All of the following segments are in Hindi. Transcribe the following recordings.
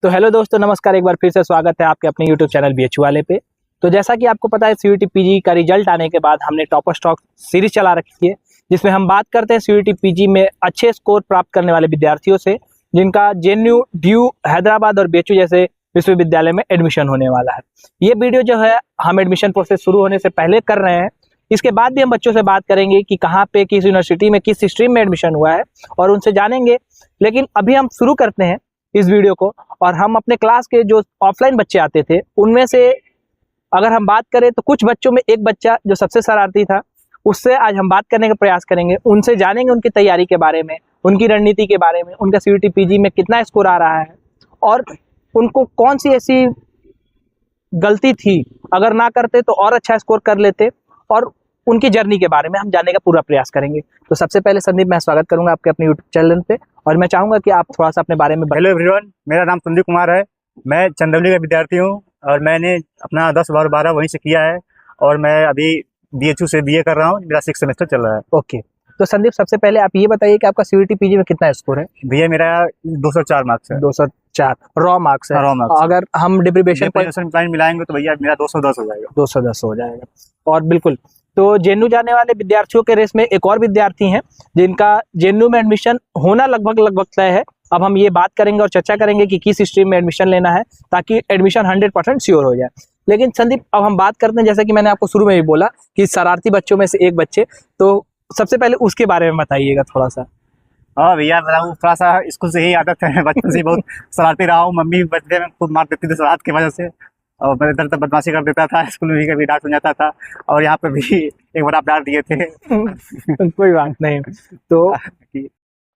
तो हेलो दोस्तों, नमस्कार। एक बार फिर से स्वागत है आपके अपने यूट्यूब चैनल बीएचयू वाले पे। तो जैसा कि आपको पता है, सीयूईटी पीजी का रिजल्ट आने के बाद हमने टॉपर स्टॉक सीरीज चला रखी है, जिसमें हम बात करते हैं सीयूईटी पीजी में अच्छे स्कोर प्राप्त करने वाले विद्यार्थियों से, जिनका जेएनयू, डीयू, हैदराबाद और बीएचयू जैसे विश्वविद्यालय में एडमिशन होने वाला है। ये वीडियो जो है हम एडमिशन प्रोसेस शुरू होने से पहले कर रहे हैं। इसके बाद भी हम बच्चों से बात करेंगे कि कहाँ पे, किस यूनिवर्सिटी में, किस स्ट्रीम में एडमिशन हुआ है और उनसे जानेंगे। लेकिन अभी हम शुरू करते हैं इस वीडियो को, और हम अपने क्लास के जो ऑफलाइन बच्चे आते थे उनमें से अगर हम बात करें तो कुछ बच्चों में एक बच्चा जो सबसे शरारती था, उससे आज हम बात करने का प्रयास करेंगे। उनसे जानेंगे उनकी तैयारी के बारे में, उनकी रणनीति के बारे में, उनका सीयूईटी पीजी में कितना स्कोर आ रहा है और उनको कौन सी ऐसी गलती थी, अगर ना करते तो और अच्छा स्कोर कर लेते, और उनकी जर्नी के बारे में हम जानने का पूरा प्रयास करेंगे। तो सबसे पहले संदीप, मैं स्वागत करूंगा आपके अपने यूट्यूब चैनल पे, और मैं चाहूंगा कि आप थोड़ा सा अपने बारे में। हेलो एवरीवन, मेरा नाम संदीप कुमार है। मैं चंदौली का विद्यार्थी हूं और मैंने अपना 10 और 12 वहीं से किया है, और मैं अभी बीएचयू से बीए कर रहा हूं। मेरा 6th सेमेस्टर चल रहा है। ओके, तो संदीप सबसे पहले आप ये बताइए कि आपका सीयूईटी पीजी में कितना स्कोर है? भैया मेरा 204 मार्क्स है। 204 रॉ मार्क्स है। Raw marks. अगर हम डिप्रीवेशन पॉइंट मिलाएंगे तो भैया मेरा 210 हो जाएगा। 210 हो जाएगा। और बिल्कुल, तो जेएनयू जाने वाले विद्यार्थियों के रेस में एक और विद्यार्थी हैं जिनका जेएनयू में एडमिशन होना लगभग तय है। अब हम ये बात करेंगे और चर्चा करेंगे कि किस स्ट्रीम में एडमिशन लेना है, ताकि एडमिशन 100% श्योर हो जाए। लेकिन संदीप, अब हम बात करते हैं, जैसे कि मैंने आपको शुरू में भी बोला कि शरारती बच्चों में से एक बच्चे, तो सबसे पहले उसके बारे में बताइएगा थोड़ा सा। हाँ भैया, मेरा थोड़ा सा स्कूल से ही आदत है, बचपन से बहुत शरारती रहा हूँ। मम्मी बचपन में खुद मार देती थी शरारत की वजह से, और मैं इधर बदमाशी कर देता था। स्कूल में भी कभी डांट सुन जाता था, और यहाँ पे भी एक बार आप डांट दिए थे। कोई बात नहीं, तो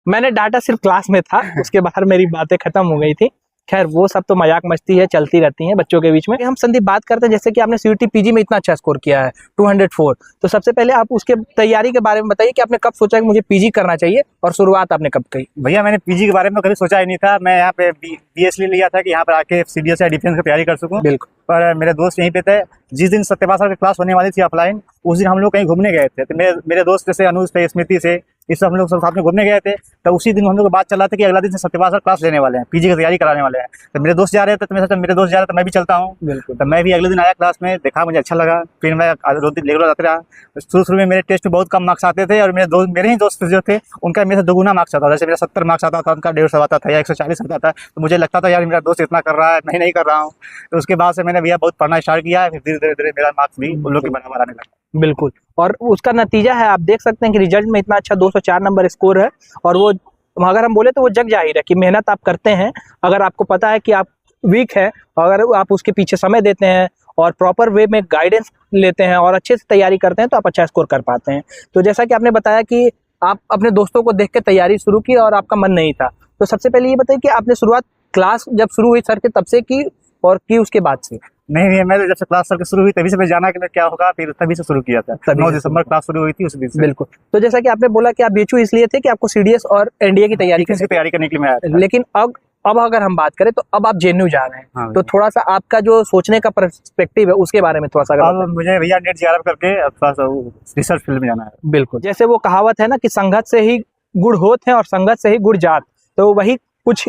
मैंने डांटा सिर्फ क्लास में था, उसके बाहर मेरी बातें खत्म हो गई थी। खैर, वो सब तो मजाक मस्ती है, चलती रहती हैं बच्चों के बीच में। हम संदीप बात करते हैं, जैसे कि आपने सीयूईटी पीजी में इतना अच्छा स्कोर किया है 204, तो सबसे पहले आप उसके तैयारी के बारे में बताइए कि आपने कब सोचा कि मुझे पीजी करना चाहिए, और शुरुआत आपने कब की? भैया मैंने पीजी के बारे में कभी सोचा ही नहीं था। मैं यहाँ पे बीएस लिया था कि यहाँ पर आके सीडीएस या डिफेंस की तैयारी कर सकूँ। बिल्कुल। पर मेरे दोस्त यहीं पे थे। जिस दिन सत्यपाल सर की क्लास होने वाली थी ऑफलाइन, उस दिन हम लोग कहीं घूमने गए थे। तो मेरे दोस्त जैसे अनुज थे, स्मृति से, इस सब हम लोग सब साथ में घूमने गए थे। तो उसी दिन हम लोग बात चल रहा था कि अगला दिन से सत्यपाल सर क्लास लेने वाले हैं, पीजी की तैयारी कराने वाले हैं। तो मेरे दोस्त जा रहे थे, तो मैं सोचा मेरे दोस्त जा रहे, तो मैं भी चलता हूँ। बिल्कुल। तो मैं भी अगले दिन आया क्लास में, देखा, मुझे अच्छा लगा। फिर मैं रेगुलर आते रहा। शुरू में मेरे टेस्ट में बहुत कम मार्क्स आते थे, और मेरे ही दोस्त जो थे उनका मेरे से दोगुना मार्क्स आता था। जैसे मेरा 70 मार्क्स आता था, उनका 150 आता था या 140 आता था। तो मुझे लगता था यार मेरा दोस्त इतना कर रहा है, मैं नहीं कर रहा हूँ। तो उसके बाद से मैंने भैया बहुत पढ़ना स्टार्ट किया। फिर धीरे धीरे मेरा मार्क्स भी उन लोग के बराबर आने लगा। बिल्कुल, और उसका नतीजा है, आप देख सकते हैं कि रिजल्ट में इतना अच्छा 204 नंबर स्कोर है। और वो, अगर हम बोले तो वो जग जाहिर है कि मेहनत आप करते हैं। अगर आपको पता है कि आप वीक है, अगर आप उसके पीछे समय देते हैं और प्रॉपर वे में गाइडेंस लेते हैं और अच्छे से तैयारी करते हैं, तो आप अच्छा स्कोर कर पाते हैं। तो जैसा कि आपने बताया कि आप अपने दोस्तों को देख के तैयारी शुरू की और आपका मन नहीं था, तो सबसे पहले ये बताइए कि आपने शुरुआत क्लास जब शुरू हुई सर के तब से की, और की उसके बाद से? नहीं, मैं जब से क्लास सर शुरू हुई तभी से मैं जाना कि मैं क्या होगा, फिर तभी से शुरू किया था। 9 दिसंबर क्लास शुरू हुई थी उस दिन से। बिल्कुल। तो जैसा कि आपने बोला कि आप बीएचयू इसलिए थे कि आपको सीडीएस और एनडीए की तैयारी करने के लिए मैं आया था। लेकिन अब अगर हम बात करें तो अब आप जेएनयू जा रहे हैं। हाँ, तो थोड़ा सा आपका जो सोचने का पर्सपेक्टिव है उसके बारे में थोड़ा सा। अब मुझे भैया नेट जेआरएफ करके थोड़ा सा रिसर्च फील्ड में जाना है। बिल्कुल, जैसे वो कहावत है ना कि संगत से ही गुड़ होत है और संगत से ही गुड़ जात, तो वही कुछ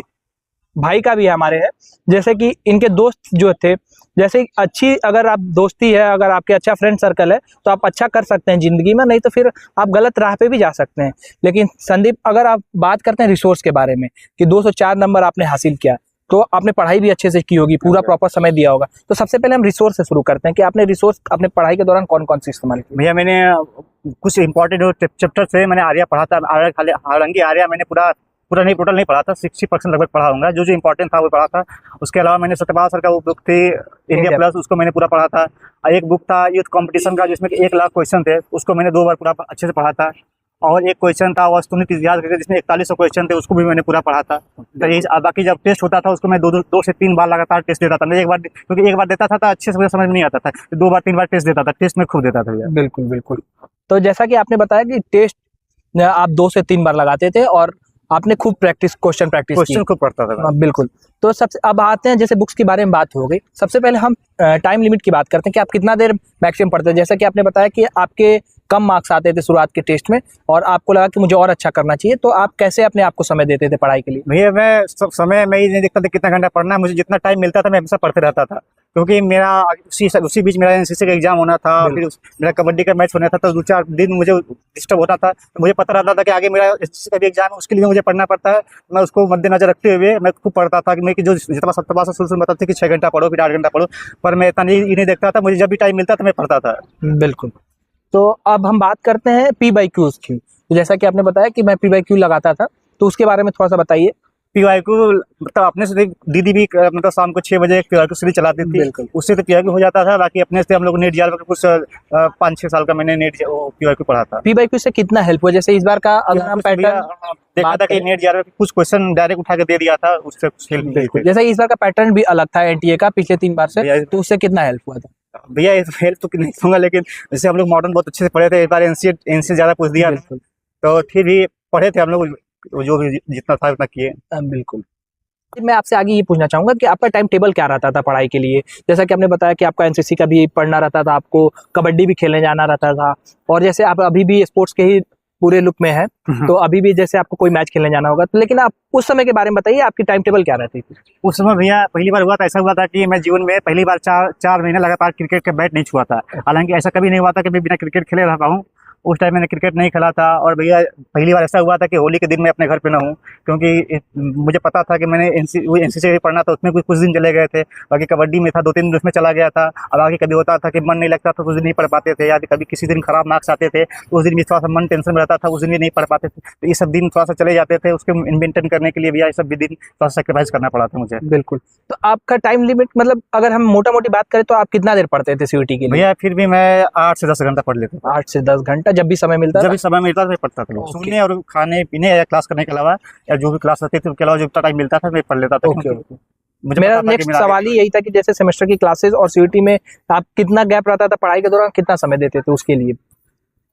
भाई का भी है हमारे है। जैसे कि इनके दोस्त जो थे, जैसे अच्छी अगर आप दोस्ती है, अगर आपके अच्छा फ्रेंड सर्कल है, तो आप अच्छा कर सकते हैं जिंदगी में, नहीं तो फिर आप गलत राह पे भी जा सकते हैं। लेकिन संदीप, अगर आप बात करते हैं रिसोर्स के बारे में कि 204 नंबर आपने हासिल किया, तो आपने पढ़ाई भी अच्छे से की होगी, पूरा प्रॉपर समय दिया होगा। तो सबसे पहले हम रिसोर्स से शुरू करते हैं कि आपने रिसोर्स अपने पढ़ाई के दौरान कौन कौन सी इस्तेमाल की? भैया मैंने कुछ इंपॉर्टेंट चैप्टर से मैंने आर्या पढ़ा था। हालांकि आर्या मैंने पूरा नहीं, टोटल नहीं पढ़ा था, 60% लगभग पढ़ा होगा। जो इंपॉर्टेंट था वो पढ़ा था। उसके अलावा मैंने सत्यपाल सर का वो बुक थी इंडिया प्लस, उसको मैंने पूरा पढ़ा था। एक बुक था यूथ कंपटीशन का, जिसमें 1 लाख क्वेश्चन थे, उसको मैंने 2 बार पूरा अच्छे से पढ़ा था। और एक क्वेश्चन था वस्तुनिष्ठ इतिहास का, जिसमें 4100 क्वेश्चन थे, उसको भी मैंने पूरा पढ़ा था। तो बाकी जब टेस्ट होता था उसको मैं 2 से 3 बार लगातार टेस्ट देता था। मैं क्योंकि एक बार देता था अच्छे से मुझे समझ में नहीं आता था, 2 बार 3 बार टेस्ट देता था। टेस्ट में खूब देता था भैया। बिल्कुल बिल्कुल। तो जैसा कि आपने बताया कि टेस्ट आप 2 से 3 बार लगाते थे, और आपने खूब क्वेश्चन प्रैक्टिस खूब पढ़ता था। बिल्कुल। तो सबसे अब आते हैं, जैसे बुक्स के बारे में बात हो गई, सबसे पहले हम टाइम लिमिट की बात करते हैं कि आप कितना देर मैक्सिमम पढ़ते हैं। जैसा कि आपने बताया कि आपके कम मार्क्स आते थे शुरुआत के टेस्ट में और आपको लगा कि मुझे और अच्छा करना चाहिए, तो आप कैसे अपने आप को समय देते थे पढ़ाई के लिए? भैया मैं सब समय मैं ही नहीं देखता था कितना घंटा पढ़ना है, मुझे जितना टाइम मिलता था मैं हमेशा पढ़ते रहता था, क्योंकि मेरा उसी बीच मेरा एनसीसी का एग्जाम होना था, फिर मेरा कबड्डी का मैच होना था, तो 2-4 दिन मुझे डिस्टर्ब होता था। तो मुझे पता रहता था कि आगे मेरा एनसीसी का भी एग्जाम है, उसके लिए मुझे पढ़ना पड़ता है। मैं उसको मद्देनजर रखते हुए मैं खूब पढ़ता था कि मैं कि जो जितना सत्ता से शुरू बताते थे कि 6 घंटा पढ़ो फिर 8 घंटा पढ़ो, पर मैं इतना नहीं देखता था, मुझे जब भी टाइम मिलता था मैं पढ़ता था। बिल्कुल। तो अब हम बात करते हैं P/Qs की। तो जैसा कि आपने बताया कि मैं P/Q लगाता था, तो उसके बारे में थोड़ा सा बताइए। PYQ मतलब अपने से दीदी भी मतलब शाम को 6 बजे PYQ सीरीज चलाती थी, बिल्कुल। उससे तो PYQ हो जाता था। बाकी अपने से हम लोग नेट जीआर का कुछ 5-6 साल का मैंने नेट PYQ पढ़ा था। P/Q से कितना हेल्प हुआ? जैसे इस बार का अगर हम पैटर्न देखा था कि नेट जीआर कुछ क्वेश्चन डायरेक्ट उठा के दे दिया था, उससे कुछ हेल्प मिली थी। जैसे इस बार का पैटर्न भी अलग था एनटीए का पिछले 3 बार से, तो उससे कितना हेल्प हुआ था? भैया हेल्प तो नहीं दूंगा, लेकिन जैसे हम लोग मॉडर्न बहुत अच्छे से पढ़े थे, एक बार एनसी ज्यादा पूछ दिया था, तो फिर भी पढ़े थे हम लोग, जो भी जितना था उतना किए। बिल्कुल। मैं आपसे आगे ये पूछना चाहूंगा कि आपका टाइम टेबल क्या रहता था पढ़ाई के लिए? जैसा कि आपने बताया कि आपका एनसीसी का भी पढ़ना रहता था, आपको कबड्डी भी खेलने जाना रहता था, और जैसे आप अभी भी स्पोर्ट्स के ही पूरे लुक में है, तो अभी भी जैसे आपको कोई मैच खेलने जाना होगा, तो लेकिन आप उस समय के बारे में बताइए, आपकी टाइम टेबल क्या रहती थी? उस समय भैया पहली बार हुआ था, ऐसा हुआ था कि मैं जीवन में पहली बार 4 महीने लगातार क्रिकेट का बैट नहीं छुआ था। हालांकि ऐसा कभी नहीं हुआ था कि मैं बिना क्रिकेट खेले रहा हूँ, उस टाइम मैंने क्रिकेट नहीं खेला था। और भैया पहली बार ऐसा हुआ था कि होली के दिन मैं अपने घर पे ना हूँ, क्योंकि मुझे पता था कि मैंने एनसीसी भी पढ़ना था, उसमें कुछ दिन चले गए थे। बाकी कबड्डी में था, 2-3 दिन उसमें चला गया था। अब आगे कभी होता था कि मन नहीं लगता था, तो उस दिन नहीं पढ़ पाते थे, या कभी किसी दिन खराब मार्क्स आते थे तो उस दिन भी थोड़ा सा मन टेंशन में रहता था, उस दिन भी नहीं पढ़ पाते थे। तो ये सब दिन थोड़ा सा चले जाते थे, उसके मेंटेन करने के लिए भैया ये सब भी दिन थोड़ा सा सेक्रीफाइस करना पड़ा था मुझे। बिल्कुल। तो आपका टाइम लिमिट, मतलब अगर हम मोटा मोटी बात करें तो आप कितना देर पढ़ते थे सीयूटी के लिए? भैया फिर भी मैं 8 से 10 घंटा पढ़ लेता था। 8 से 10 घंटा जब भी समय मिलता था? जब भी समय मिलता था मैं पढ़ता था। सोने और खाने पीने या क्लास करने के अलावा, या जो भी क्लास रहती थी उसके अलावा जो टाइम मिलता था मैं पढ़ लेता था। मुझे मेरा नेक्स्ट सवाल ही यही था कि जैसे सेमेस्टर की क्लासेस और सीयूटी में आप कितना गैप रहता था पढ़ाई के दौरान, कितना समय देते थे उसके लिए?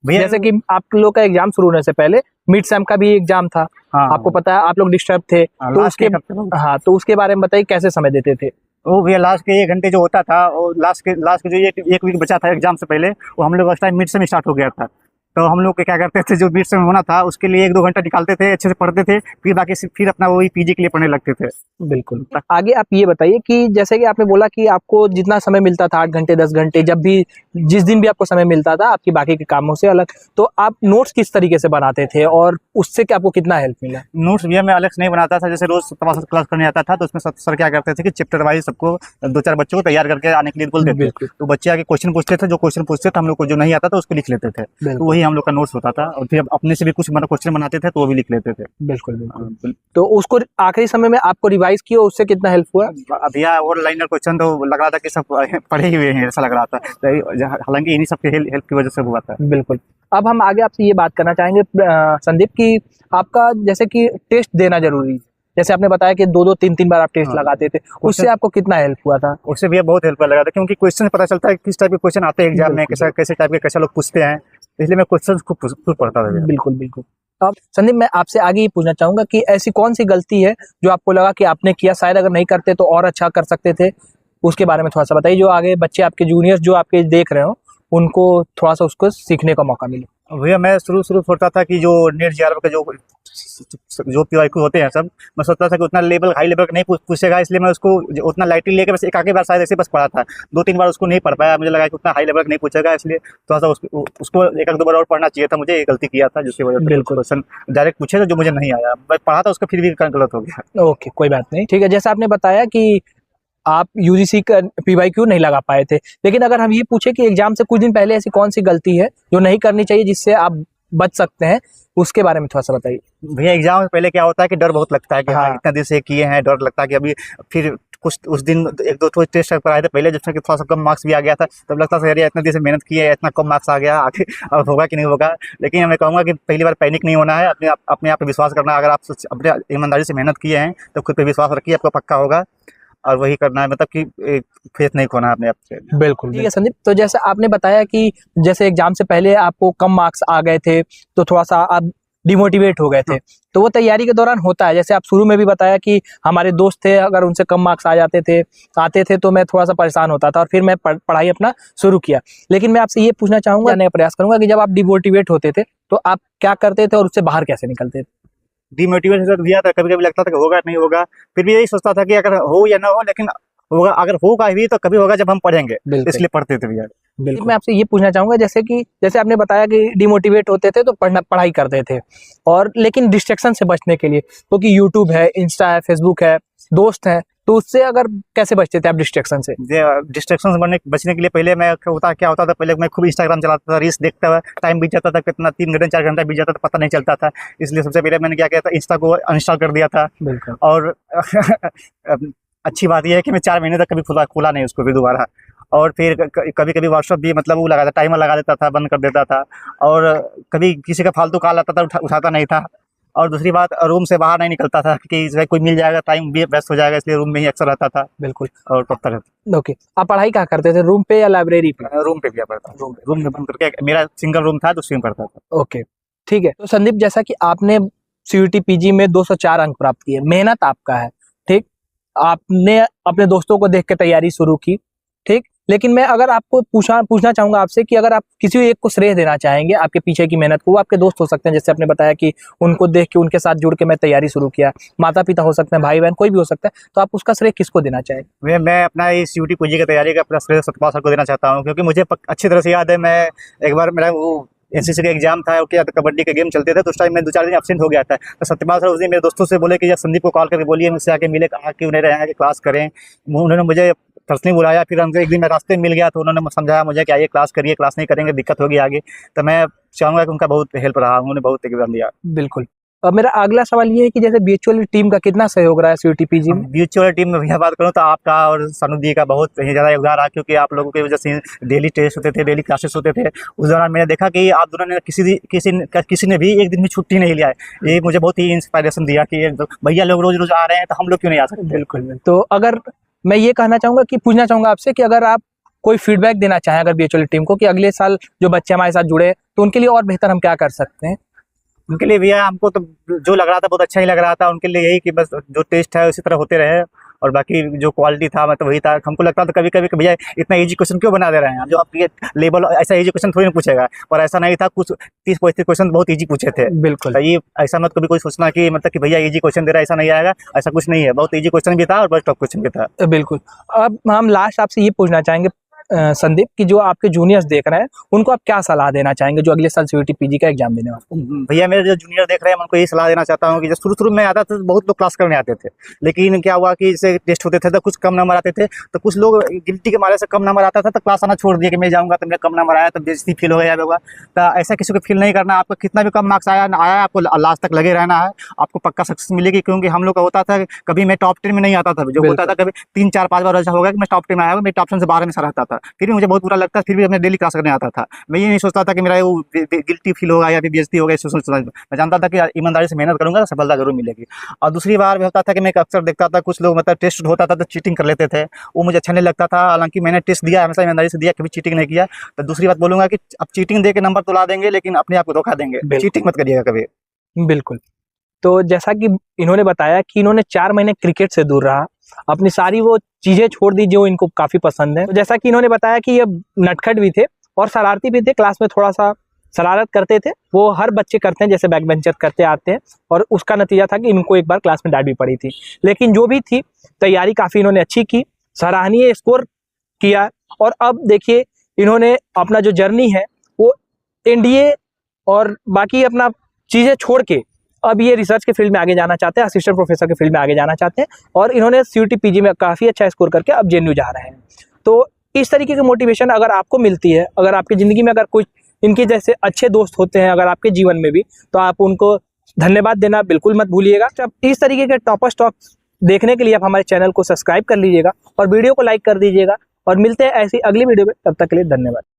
जैसे कि आप लोग का एग्जाम शुरू होने से पहले मिड सेम का भी एग्जाम था। हाँ, आपको पता है आप लोग डिस्टर्ब थे, तो उसके बारे में बताइए कैसे समय देते थे? वो भैया लास्ट के 1 घंटे जो होता था, वो लास्ट के जो 1 वीक बचा था एग्जाम से पहले, वो हम लोग उस टाइम मिड सेम स्टार्ट हो गया था। तो हम लोग क्या करते थे, जो मिड सेम होना था उसके लिए 1-2 घंटा निकालते थे, अच्छे से पढ़ते थे, फिर बाकी फिर अपना वही पीजी के लिए पढ़ने लगते थे। बिल्कुल। आगे आप ये बताइए कि जैसे कि आपने बोला कि आपको जितना समय मिलता था 8 घंटे 10 घंटे, जब भी जिस दिन भी आपको समय मिलता था आपकी बाकी के कामों से अलग, तो आप नोट्स किस तरीके से बनाते थे और उससे क्या आपको कितना हेल्प मिला? नोट्स भैया मैं अलग से नहीं बनाता था, जैसे रोज क्लास करने आता था तो उसमें सर क्या करते थे कि चैप्टर वाइज सबको 2-4 बच्चों को तैयार करके आने के लिए बोलते थे। तो बच्चे आके क्वेश्चन पूछते थे, जो क्वेश्चन पूछते थे हम लोग को जो नहीं आता था उसको लिख लेते थे, तो वही हम लोग का नोट्स होता था। और फिर अपने से भी कुछ क्वेश्चन बनाते थे तो वो भी लिख लेते थे। बिल्कुल। तो उसको आखिरी समय में आपको रिवाइज किया, उससे कितना हेल्प हुआ? भैया और लाइनर क्वेश्चन तो लग रहा था कि सब पढ़े ही हुए हैं, ऐसा लग रहा था, हालांकि इन्हीं सबके हेल्प की वजह से हुआ था। बिल्कुल। अब हम आगे आपसे ये बात करना चाहेंगे संदीप की आपका जैसे कि टेस्ट देना जरूरी, जैसे आपने बताया कि 2-2 3-3 बार आप टेस्ट लगाते थे, उससे आपको कितना हेल्प हुआ था? उससे भी बहुत हेल्प लगा था, क्योंकि क्वेश्चन पता चलता है किस टाइप के क्वेश्चन आते हैं एग्जाम में, कैसे टाइप के कैसे लोग पूछते हैं, इसलिए मैं क्वेश्चन खुद पढ़ता था। बिल्कुल। अब संदीप मैं आपसे आगे ये पूछना चाहूंगा कि ऐसी कौन सी गलती है जो आपको लगा कि आपने किया, शायद अगर नहीं करते तो और अच्छा कर सकते थे, उसके बारे में थोड़ा सा बताइए, जो आगे बच्चे आपके जूनियर्स जो आपके देख रहे हो उनको थोड़ा सा उसको सीखने का मौका मिले। भैया मैं शुरू सोचता था कि जो नेट जीआरएफ का जो PYQ होते हैं सब, मैं सोचता था कि उतना हाई लेवल का नहीं पूछेगा, इसलिए मैं उसको उतना लाइटली लेकर बस एक आगे बार शायद ऐसे बस पढ़ा था, 2-3 बार उसको नहीं पढ़ पाया। मुझे लगा कि उतना हाई लेवल का नहीं पूछेगा, इसलिए थोड़ा सा उसको 1-2 बार और पढ़ना चाहिए था मुझे, ये गलती किया था जिसकी वजह से क्वेश्चन डायरेक्ट पूछे था जो मुझे नहीं आया, मैं पढ़ा था उसको फिर भी गलत हो गया। ओके, कोई बात नहीं, ठीक है। जैसा आपने बताया कि आप यूजीसी का PYQ नहीं लगा पाए थे, लेकिन अगर हम ये पूछे कि एग्जाम से कुछ दिन पहले ऐसी कौन सी गलती है जो नहीं करनी चाहिए जिससे आप बच सकते हैं, उसके बारे में थोड़ा सा बताइए। भैया एग्जाम से पहले क्या होता है कि डर बहुत लगता है कि हाँ इतना दिन से किए हैं, डर लगता है कि अभी फिर कुछ उस दिन 1-2 टेस्ट कराए थे पहले, जब तक थोड़ा सा कम मार्क्स भी आ गया था, तब लगता था यार इतना दिन से मेहनत की है, इतना कम मार्क्स आ गया, आखिर अब होगा कि नहीं होगा। लेकिन मैं कहूँगा कि पहली बार पैनिक नहीं होना है, अपने आप पे विश्वास करना है। अगर आप अपने ईमानदारी से मेहनत किए हैं तो खुद पे विश्वास रखिए, आपको पक्का होगा, और वही करना है, मतलब कि फेथ नहीं खोना है अपने आप से। बिल्कुल, ठीक है संदीप। तो जैसे आपने बताया कि जैसे एग्जाम से पहले आपको कम मार्क्स आ गए थे, तो थोड़ा सा आप डिमोटिवेट हो गए थे। तो वो तैयारी के दौरान होता है, जैसे आप शुरू में भी बताया कि हमारे दोस्त थे, अगर उनसे कम मार्क्स आते थे तो मैं थोड़ा सा परेशान होता था और फिर मैं पढ़ाई अपना शुरू किया। लेकिन मैं आपसे ये पूछना चाहूंगा, जानने का प्रयास करूंगा कि जब आप डिमोटिवेट होते थे तो आप क्या करते थे और उससे बाहर कैसे निकलते थे? डिमोटिवेशन दिया था, कभी कभी लगता था कि होगा नहीं होगा, फिर भी यही सोचता था कि अगर हो या ना हो, लेकिन होगा, अगर होगा भी तो कभी होगा जब हम पढ़ेंगे, इसलिए पढ़ते थे भैया। बिल्कुल। मैं आपसे ये पूछना चाहूंगा, जैसे आपने बताया कि डिमोटिवेट होते थे तो पढ़ाई करते थे, और लेकिन डिस्ट्रैक्शन से बचने के लिए, क्योंकि यूट्यूब है, इंस्टा है, फेसबुक है, दोस्त हैं, तो उससे अगर कैसे बचते थे आप डिस्ट्रैक्शन से? डिस्ट्रैक्शन से बचने के लिए पहले मैं क्या होता था, पहले मैं खूब इंस्टाग्राम चलाता था, रील्स देखता हुआ टाइम बीत जाता था, कितना 3 घंटे 4 घंटा बीत जाता था, पता नहीं चलता था। इसलिए सबसे पहले मैंने क्या किया था, इंस्टा को अनइंस्टॉल कर दिया था। बिल्कुल। और अच्छी बात यह है कि मैं 4 महीने तक कभी खोला नहीं उसको भी दोबारा। और फिर कभी कभी व्हाट्सअप भी मतलब वो लगा था, टाइमर लगा देता था, बंद कर देता था। और कभी किसी का फालतू कॉल आता था, उठाता नहीं था। और दूसरी बात, रूम से बाहर नहीं निकलता था कि इसमें कोई मिल जाएगा, टाइम भी वेस्ट हो जाएगा, इसलिए रूम में ही अक्सर रहता था। बिल्कुल। और पढ़ता रहता। ओके, आप पढ़ाई कहाँ करते थे, रूम पे या लाइब्रेरी पे? रूम पे भी पढ़ता, रूम में बंद करके, मेरा सिंगल रूम था तो उसी में पढ़ता था। ओके, ठीक है। तो संदीप, जैसा कि आपने सीयूटी पीजी में 204 अंक प्राप्त किए, मेहनत आपका है, ठीक, आपने अपने दोस्तों को देख के तैयारी शुरू की, ठीक, लेकिन मैं अगर आपको पूछना चाहूंगा आपसे कि अगर आप किसी एक को श्रेय देना चाहेंगे आपके पीछे की मेहनत को, वो आपके दोस्त हो सकते हैं, जैसे आपने बताया कि उनको देख के, उनके साथ जुड़ के मैं तैयारी शुरू किया, माता पिता हो सकते हैं, भाई बहन, कोई भी हो सकता है, तो आप उसका श्रेय किसको देना चाहेंगे? मैं अपना इस सीयूटी पीजी की तैयारी का अपना श्रेय सतपाल सर को देना चाहता हूँ, क्योंकि मुझे अच्छी तरह से याद है, मैं एक बार मेरा वो एनसीसी का एग्जाम था, क्या कबड्डी के गेम चलते थे, तो उस टाइम मैं 2-4 दिन एब्सेंट हो गया था। तो सत्यपाल सर उस दिन मेरे दोस्तों से बोले कि जब संदीप को कॉल करके बोलिए मुझसे आके मिले, आके उन्हें रहे कि क्लास करें। उन्होंने मुझे पर्सनली बुलाया, फिर हमसे एक दिन मैं रास्ते में मिल गया तो उन्होंने समझाया मुझे कि आइए क्लास करिए, क्लास नहीं करेंगे दिक्कत होगी आगे। तो मैं चाहूँगा कि उनका बहुत हेल्प रहा, उन्होंने बहुत योगदान दिया। बिल्कुल। अब मेरा अगला सवाल ये है कि जैसे बीएचयूएल टीम का कितना सहयोग रहा है सीयूटी पीजी में? बीएचयूएल टीम में भैया बात करूँ तो आपका और सनु दी का बहुत ही ज़्यादा योगदान रहा, क्योंकि आप लोगों की वजह से डेली टेस्ट होते थे, डेली क्लासेस होते थे। उस दौरान मैंने देखा कि आप दोनों ने किसी ने भी एक दिन भी छुट्टी नहीं लिया है। ये मुझे बहुत ही इंस्पायरेशन दिया कि भैया लोग रोज रोज आ रहे हैं तो हम लोग क्यों नहीं आ सकते। बिल्कुल। तो अगर मैं ये कहना चाहूँगा कि पूछना चाहूँगा आपसे कि अगर आप कोई फीडबैक देना चाहें अगर बीएचयूएल टीम को, कि अगले साल जो बच्चे हमारे साथ जुड़े तो उनके लिए और बेहतर हम क्या कर सकते हैं? उनके लिए भैया हमको तो जो लग रहा था बहुत अच्छा ही लग रहा था। उनके लिए यही कि बस जो टेस्ट है उसी तरह होते रहे, और बाकी जो क्वालिटी था मतलब वही था। हमको लगता था कभी कभी कि भैया इतना इजी क्वेश्चन क्यों बना दे रहे हैं, जो आप ये लेवल ऐसा इजी क्वेश्चन थोड़ी ना पूछेगा, और ऐसा नहीं था। कुछ 30-35 क्वेश्चन बहुत इजी पूछे थे। बिल्कुल। तो ये ऐसा मत कभी कोई सोचना कि मतलब कि भैया इजी क्वेश्चन दे रहा है, ऐसा नहीं आएगा, ऐसा कुछ नहीं है। बहुत इजी क्वेश्चन भी था और बहुत टफ क्वेश्चन भी था। बिल्कुल। अब हम लास्ट आपसे ये पूछना चाहेंगे संदीप, कि जो आपके जूनियर्स देख रहे हैं उनको आप क्या सलाह देना चाहेंगे जो अगले साल सीयूटी पीजी का एग्जाम देने वाले? भैया मेरे जो जूनियर देख रहे हैं मैं उनको यही सलाह देना चाहता हूँ कि जब शुरू में आता था तो बहुत लोग क्लास करने आते थे, लेकिन क्या हुआ कि जैसे टेस्ट होते थे तो कुछ कम नंबर आते थे, तो कुछ लोग गिल्टी के मारे से कम नंबर आता था तो क्लास आना छोड़ दिया कि मैं जाऊँगा तो मेरा कम नंबर आया तो बेइज्जती फील हो गया होगा। तो ऐसा किसी को फील नहीं करना। आपको कितना भी कम मार्क्स आया आपको लास्ट तक लगे रहना है, आपको पक्का सक्सेस मिलेगी। क्योंकि हम लोग का होता था कभी मैं टॉप 10 में नहीं आता था, जो होता था कभी 3-4-5 बार ऐसा होगा कि मैं टॉप 10 में आया, मैं टॉप 10 से 12 में से रहता था, फिर भी मुझे बहुत बुरा लगता, फिर भी मैं डेली क्लास करने आता था। मैं ये नहीं सोचता था कि मेरा वो गिल्टी फील होगा या फिर बेइज्जती होगा, इससे सोचता था। मैं जानता था कि ईमानदारी से मेहनत करूंगा तो सफलता जरूर मिलेगी। और दूसरी बार भी होता था कि मैं अक्सर देखता था कुछ लोग मतलब टेस्ट होता था तो चीटिंग कर लेते थे, वो मुझे अच्छा नहीं लगता था। हालांकि मैंने टेस्ट दिया, हमेशा ईमानदारी से दिया, कभी चीटिंग नहीं किया। तो दूसरी बात बोलूंगा कि अब चीटिंग दे के नंबर तो ला देंगे, लेकिन अपने आप को धोखा देंगे। चीटिंग मत करिएगा कभी। बिल्कुल। तो जैसा कि इन्होंने बताया कि इन्होंने 4 महीने क्रिकेट से दूर रहा, अपनी सारी वो चीजें छोड़ दी जो इनको काफी पसंद है। तो जैसा कि इन्होंने बताया कि ये नटखट भी थे और शरारती भी थे, क्लास में थोड़ा सा शरारत करते थे, वो हर बच्चे करते हैं, जैसे बैक बेंचर करते आते हैं, और उसका नतीजा था कि इनको एक बार क्लास में डांट भी पड़ी थी। लेकिन जो भी थी, तैयारी काफी इन्होंने अच्छी की, सराहनीय स्कोर किया, और अब देखिए इन्होंने अपना जो जर्नी है वो एनडीए और बाकी अपना चीजें छोड़ के अब ये रिसर्च के फील्ड में आगे जाना चाहते हैं, असिस्टेंट प्रोफेसर के फील्ड में आगे जाना चाहते हैं, और इन्होंने सीयूटी पीजी में काफ़ी अच्छा स्कोर करके अब जेएनयू जा रहे हैं। तो इस तरीके की मोटिवेशन अगर आपको मिलती है, अगर आपकी ज़िंदगी में अगर कोई इनके जैसे अच्छे दोस्त होते हैं अगर आपके जीवन में भी, तो आप उनको धन्यवाद देना बिल्कुल मत भूलिएगा। जब इस तरीके के टॉपर्स टॉक्स देखने के लिए आप हमारे चैनल को सब्सक्राइब कर लीजिएगा और वीडियो को लाइक कर दीजिएगा, और मिलते हैं ऐसी अगली वीडियो में। तब तक के लिए धन्यवाद।